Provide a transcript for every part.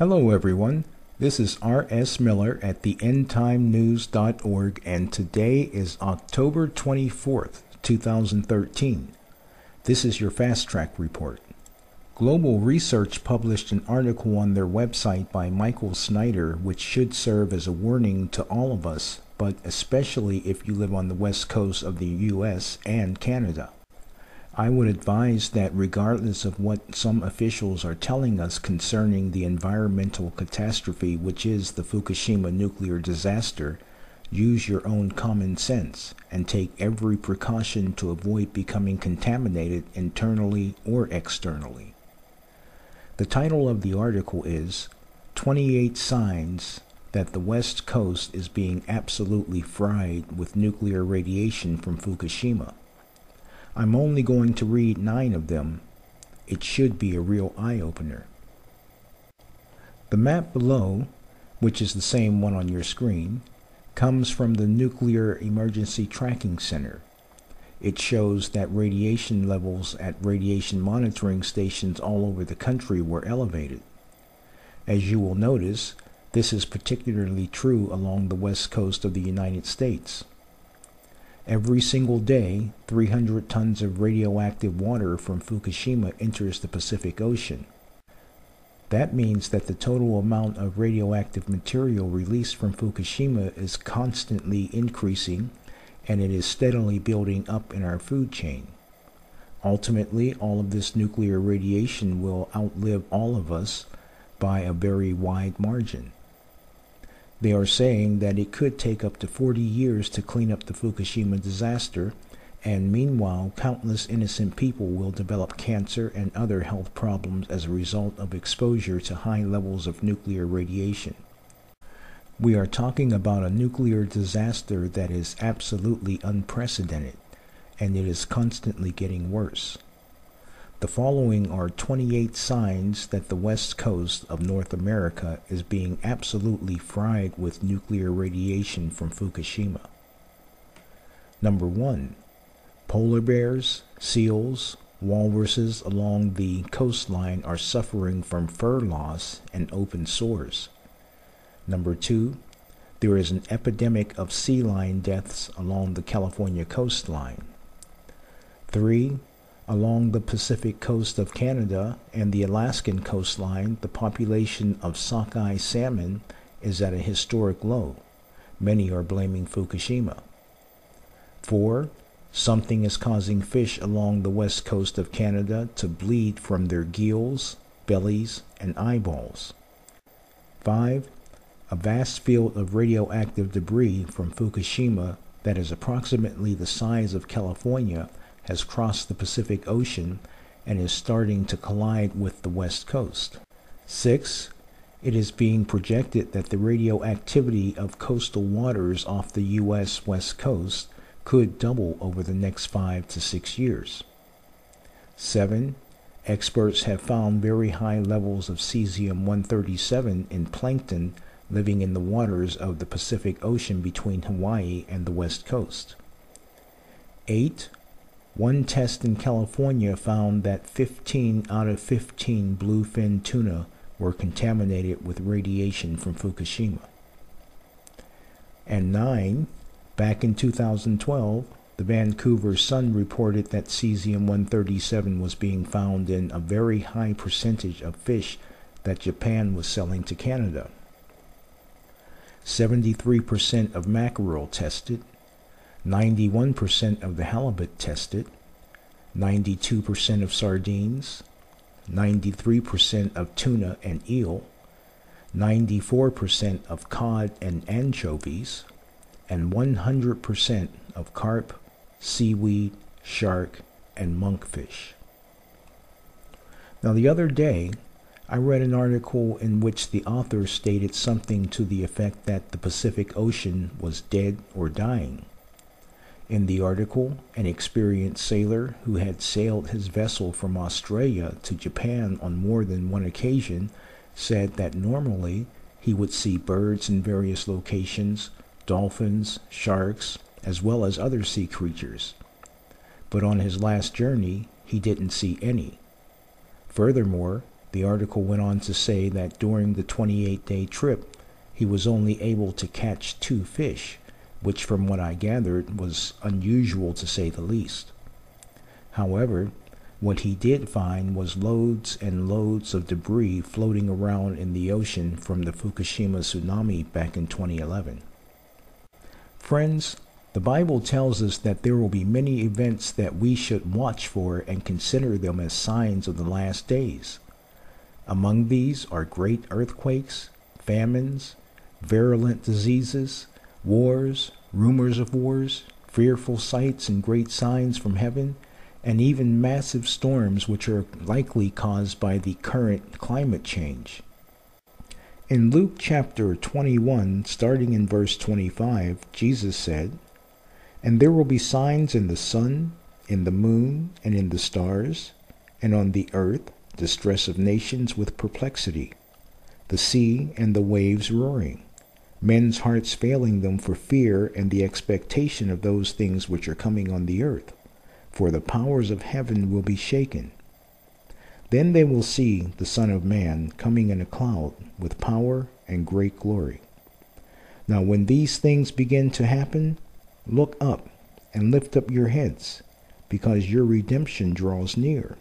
Hello everyone, this is R.S. Miller at the endtimenews.org and today is October 24th, 2013. This is your Fast Track Report. Global Research published an article on their website by Michael Snyder which should serve as a warning to all of us, but especially if you live on the west coast of the US and Canada. I would advise that regardless of what some officials are telling us concerning the environmental catastrophe which is the Fukushima nuclear disaster, use your own common sense and take every precaution to avoid becoming contaminated internally or externally. The title of the article is 28 Signs that the West Coast is being absolutely fried with nuclear radiation from Fukushima. I'm only going to read 9 of them. It should be a real eye-opener. The map below, which is the same one on your screen, comes from the Nuclear Emergency Tracking Center. It shows that radiation levels at radiation monitoring stations all over the country were elevated. As you will notice, this is particularly true along the west coast of the United States. Every single day, 300 tons of radioactive water from Fukushima enters the Pacific Ocean. That means that the total amount of radioactive material released from Fukushima is constantly increasing, and it is steadily building up in our food chain. Ultimately, all of this nuclear radiation will outlive all of us by a very wide margin. They are saying that it could take up to 40 years to clean up the Fukushima disaster, and meanwhile, countless innocent people will develop cancer and other health problems as a result of exposure to high levels of nuclear radiation. We are talking about a nuclear disaster that is absolutely unprecedented, and it is constantly getting worse. The following are 28 signs that the west coast of North America is being absolutely fried with nuclear radiation from Fukushima. Number 1. Polar bears, seals, walruses along the coastline are suffering from fur loss and open sores. Number 2. There is an epidemic of sea lion deaths along the California coastline. 3. Along the Pacific coast of Canada and the Alaskan coastline, the population of sockeye salmon is at a historic low. Many are blaming Fukushima. 4. Something is causing fish along the west coast of Canada to bleed from their gills, bellies, and eyeballs. 5. A vast field of radioactive debris from Fukushima that is approximately the size of California has crossed the Pacific Ocean and is starting to collide with the west coast. 6. It is being projected that the radioactivity of coastal waters off the U.S. west coast could double over the next 5 to 6 years. 7. Experts have found very high levels of cesium-137 in plankton living in the waters of the Pacific Ocean between Hawaii and the west coast. 8. One test in California found that 15 out of 15 bluefin tuna were contaminated with radiation from Fukushima. And 9. Back in 2012, the Vancouver Sun reported that cesium-137 was being found in a very high percentage of fish that Japan was selling to Canada. 73% of mackerel tested, 91% of the halibut tested, 92% of sardines, 93% of tuna and eel, 94% of cod and anchovies, and 100% of carp, seaweed, shark, and monkfish. Now the other day, I read an article in which the author stated something to the effect that the Pacific Ocean was dead or dying. In the article, an experienced sailor who had sailed his vessel from Australia to Japan on more than one occasion said that normally he would see birds in various locations, dolphins, sharks, as well as other sea creatures. But on his last journey, he didn't see any. Furthermore, The article went on to say that during the 28-day trip, he was only able to catch 2 fish, which from what I gathered was unusual to say the least. However, what he did find was loads and loads of debris floating around in the ocean from the Fukushima tsunami back in 2011. Friends, the Bible tells us that there will be many events that we should watch for and consider them as signs of the last days. Among these are great earthquakes, famines, virulent diseases, wars, rumors of wars, fearful sights and great signs from heaven, and even massive storms which are likely caused by the current climate change. In Luke chapter 21, starting in verse 25, Jesus said, "And there will be signs in the sun, in the moon, and in the stars, and on the earth distress of nations with perplexity, the sea and the waves roaring, men's hearts failing them for fear and the expectation of those things which are coming on the earth. For the powers of heaven will be shaken. Then they will see the Son of Man coming in a cloud with power and great glory. Now when these things begin to happen, look up and lift up your heads, because your redemption draws near."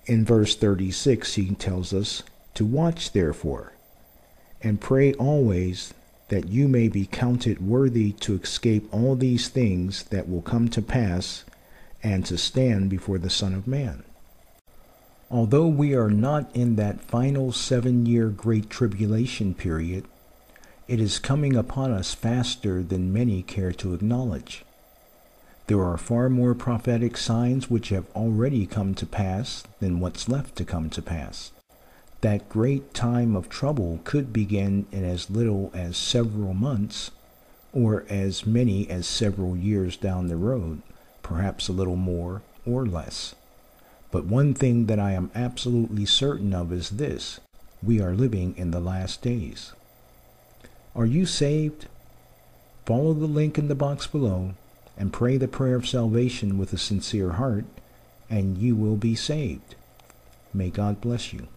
In verse 36, he tells us to watch therefore, and pray always that you may be counted worthy to escape all these things that will come to pass, and to stand before the Son of Man. Although we are not in that final 7-year Great Tribulation period, it is coming upon us faster than many care to acknowledge. There are far more prophetic signs which have already come to pass than what's left to come to pass. That great time of trouble could begin in as little as several months, or as many as several years down the road, perhaps a little more or less. But one thing that I am absolutely certain of is this: we are living in the last days. Are you saved? Follow the link in the box below and pray the prayer of salvation with a sincere heart, and you will be saved. May God bless you.